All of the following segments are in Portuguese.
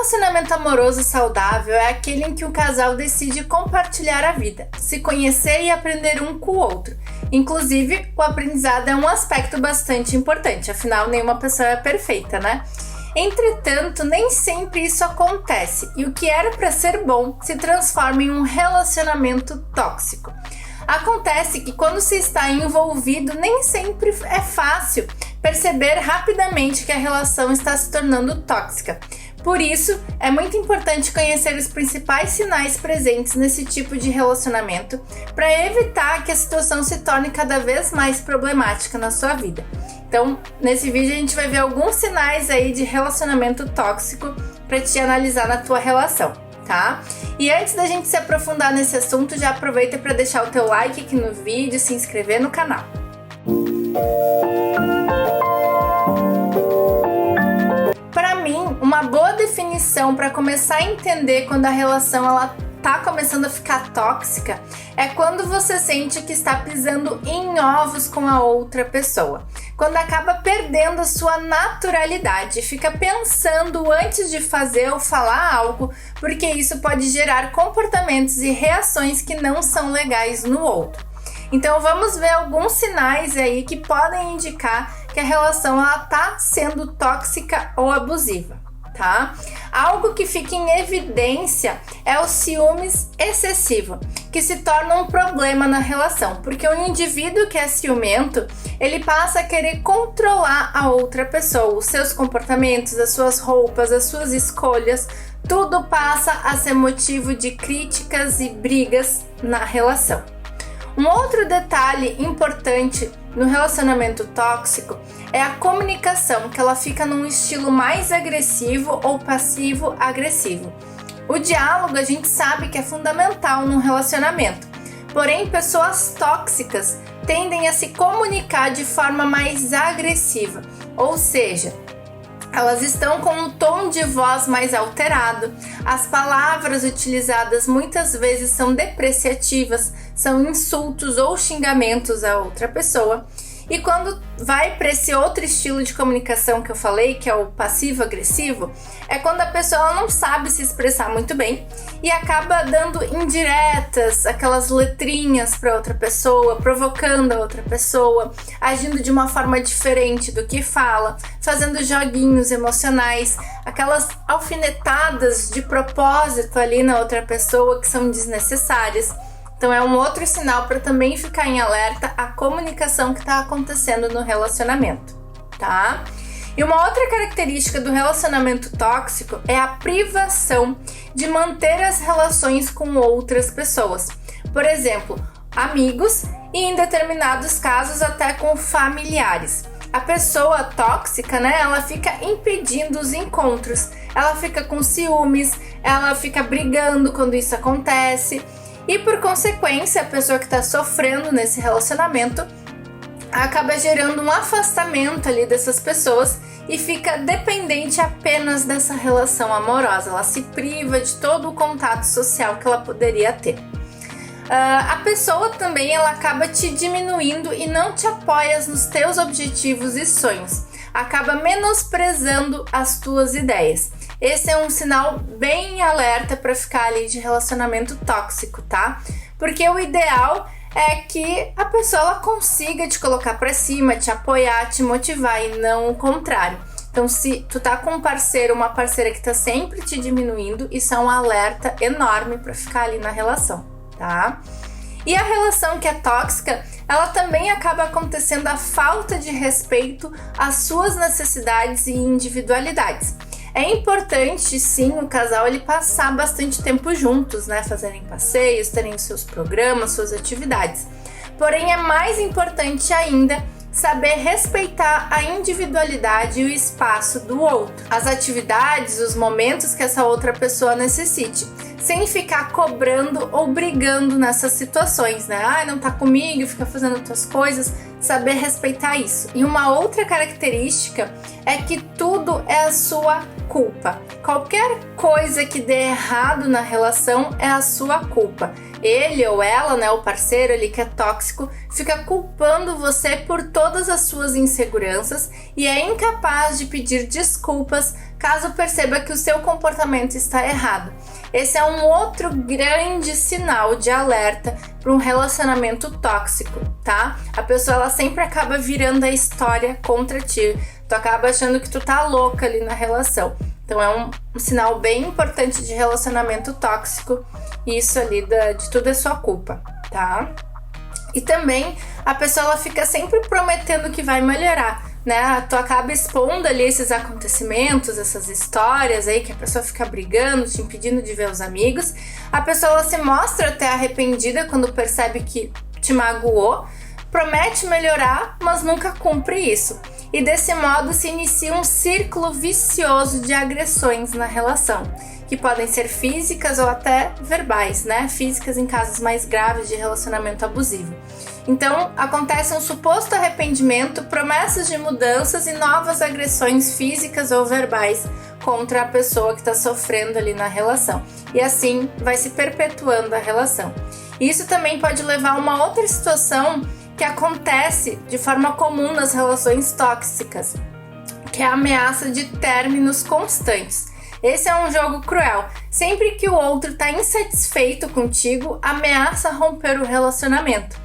relacionamento amoroso saudável é aquele em que o casal decide compartilhar a vida, se conhecer e aprender um com o outro. Inclusive, o aprendizado é um aspecto bastante importante, afinal, nenhuma pessoa é perfeita, né? Entretanto, nem sempre isso acontece e o que era para ser bom se transforma em um relacionamento tóxico. Acontece que quando se está envolvido, nem sempre é fácil perceber rapidamente que a relação está se tornando tóxica. Por isso, é muito importante conhecer os principais sinais presentes nesse tipo de relacionamento para evitar que a situação se torne cada vez mais problemática na sua vida. Então, nesse vídeo a gente vai ver alguns sinais aí de relacionamento tóxico para te analisar na tua relação, tá? E antes da gente se aprofundar nesse assunto, já aproveita para deixar o teu like aqui no vídeo, se inscrever no canal. Para mim, uma boa definição para começar a entender quando a relação tá começando a ficar tóxica é quando você sente que está pisando em ovos com a outra pessoa. Quando acaba perdendo a sua naturalidade, fica pensando antes de fazer ou falar algo, porque isso pode gerar comportamentos e reações que não são legais no outro. Então vamos ver alguns sinais aí que podem indicar que a relação está sendo tóxica ou abusiva, tá? Algo que fica em evidência é o ciúmes excessivo, que se torna um problema na relação, porque o indivíduo que é ciumento, ele passa a querer controlar a outra pessoa, os seus comportamentos, as suas roupas, as suas escolhas, tudo passa a ser motivo de críticas e brigas na relação. Um outro detalhe importante no relacionamento tóxico é a comunicação, que ela fica num estilo mais agressivo ou passivo-agressivo. O diálogo a gente sabe que é fundamental num relacionamento, porém pessoas tóxicas tendem a se comunicar de forma mais agressiva, ou seja, elas estão com um tom de voz mais alterado, as palavras utilizadas muitas vezes são depreciativas, são insultos ou xingamentos a outra pessoa. E quando vai para esse outro estilo de comunicação que eu falei, que é o passivo-agressivo, é quando a pessoa não sabe se expressar muito bem e acaba dando indiretas, aquelas letrinhas para outra pessoa, provocando a outra pessoa, agindo de uma forma diferente do que fala, fazendo joguinhos emocionais, aquelas alfinetadas de propósito ali na outra pessoa que são desnecessárias. Então é um outro sinal para também ficar em alerta a comunicação que está acontecendo no relacionamento, tá? E uma outra característica do relacionamento tóxico é a privação de manter as relações com outras pessoas. Por exemplo, amigos e em determinados casos até com familiares. A pessoa tóxica, né, ela fica impedindo os encontros, ela fica com ciúmes, ela fica brigando quando isso acontece. E por consequência, a pessoa que está sofrendo nesse relacionamento acaba gerando um afastamento ali dessas pessoas e fica dependente apenas dessa relação amorosa. Ela se priva de todo o contato social que ela poderia ter. A pessoa também ela acaba te diminuindo e não te apoia nos teus objetivos e sonhos. Acaba menosprezando as tuas ideias. Esse é um sinal bem alerta para ficar ali de relacionamento tóxico, tá? Porque o ideal é que a pessoa ela consiga te colocar para cima, te apoiar, te motivar e não o contrário. Então, se tu tá com um parceiro, uma parceira que tá sempre te diminuindo, isso é um alerta enorme para ficar ali na relação, tá? E a relação que é tóxica, ela também acaba acontecendo a falta de respeito às suas necessidades e individualidades. É importante, sim, o casal ele passar bastante tempo juntos, né? Fazerem passeios, terem seus programas, suas atividades. Porém, é mais importante ainda saber respeitar a individualidade e o espaço do outro, as atividades, os momentos que essa outra pessoa necessite, sem ficar cobrando ou brigando nessas situações, né? Ah, não tá comigo, fica fazendo outras coisas, saber respeitar isso. E uma outra característica é que tudo é a sua culpa. Qualquer coisa que dê errado na relação é a sua culpa. Ele ou ela, né, o parceiro ali que é tóxico, fica culpando você por todas as suas inseguranças e é incapaz de pedir desculpas caso perceba que o seu comportamento está errado. Esse é um outro grande sinal de alerta para um relacionamento tóxico, tá? A pessoa ela sempre acaba virando a história contra ti. Tu acaba achando que tu tá louca ali na relação. Então é um sinal bem importante de relacionamento tóxico. Isso ali de tudo é sua culpa, tá? E também a pessoa ela fica sempre prometendo que vai melhorar, né? Tu acaba expondo ali esses acontecimentos, essas histórias aí que a pessoa fica brigando, te impedindo de ver os amigos. A pessoa ela se mostra até arrependida quando percebe que te magoou, promete melhorar, mas nunca cumpre isso. E desse modo se inicia um círculo vicioso de agressões na relação, que podem ser físicas ou até verbais, né? Físicas em casos mais graves de relacionamento abusivo. Então, acontece um suposto arrependimento, promessas de mudanças e novas agressões físicas ou verbais contra a pessoa que está sofrendo ali na relação. E assim vai se perpetuando a relação. Isso também pode levar a uma outra situação que acontece de forma comum nas relações tóxicas, que é a ameaça de términos constantes. Esse é um jogo cruel. Sempre que o outro está insatisfeito contigo, ameaça romper o relacionamento.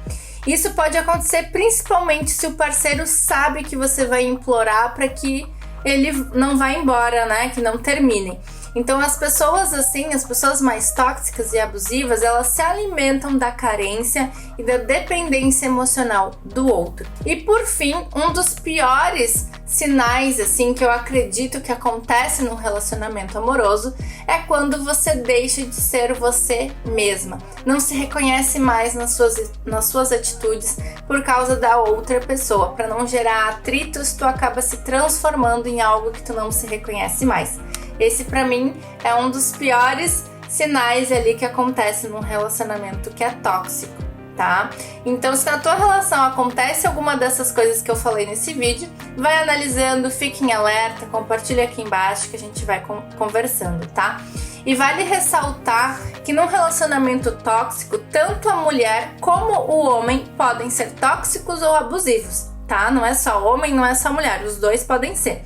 Isso pode acontecer principalmente se o parceiro sabe que você vai implorar para que ele não vá embora, né? Que não termine. Então as pessoas assim, as pessoas mais tóxicas e abusivas, elas se alimentam da carência e da dependência emocional do outro. E por fim, um dos piores sinais assim que eu acredito que acontece num relacionamento amoroso é quando você deixa de ser você mesma. Não se reconhece mais nas suas atitudes por causa da outra pessoa. Para não gerar atritos, tu acaba se transformando em algo que tu não se reconhece mais. Esse pra mim é um dos piores sinais ali que acontece num relacionamento que é tóxico, tá? Então se na tua relação acontece alguma dessas coisas que eu falei nesse vídeo, vai analisando, fique em alerta, compartilha aqui embaixo que a gente vai conversando, tá? E vale ressaltar que num relacionamento tóxico, tanto a mulher como o homem podem ser tóxicos ou abusivos, tá? Não é só homem, não é só mulher, os dois podem ser.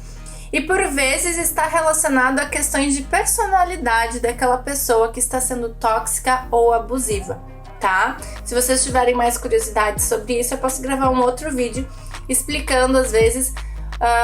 E por vezes está relacionado a questões de personalidade daquela pessoa que está sendo tóxica ou abusiva, tá? Se vocês tiverem mais curiosidade sobre isso, eu posso gravar um outro vídeo explicando, às vezes,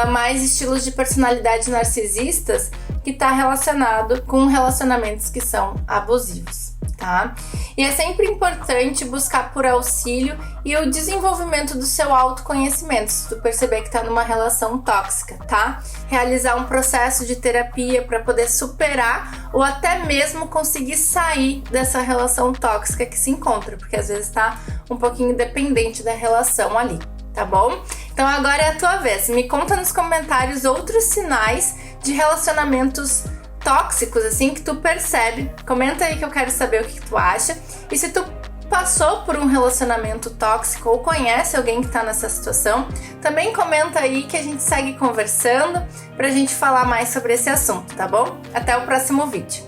mais estilos de personalidade narcisistas que está relacionado com relacionamentos que são abusivos, tá? E é sempre importante buscar por auxílio e o desenvolvimento do seu autoconhecimento, se tu perceber que tá numa relação tóxica, tá? Realizar um processo de terapia para poder superar ou até mesmo conseguir sair dessa relação tóxica que se encontra, porque às vezes tá um pouquinho dependente da relação ali, tá bom? Então agora é a tua vez. Me conta nos comentários outros sinais de relacionamentos tóxicos, assim, que tu percebe. Comenta aí que eu quero saber o que tu acha. E se tu passou por um relacionamento tóxico ou conhece alguém que tá nessa situação, também comenta aí que a gente segue conversando pra gente falar mais sobre esse assunto, tá bom? Até o próximo vídeo.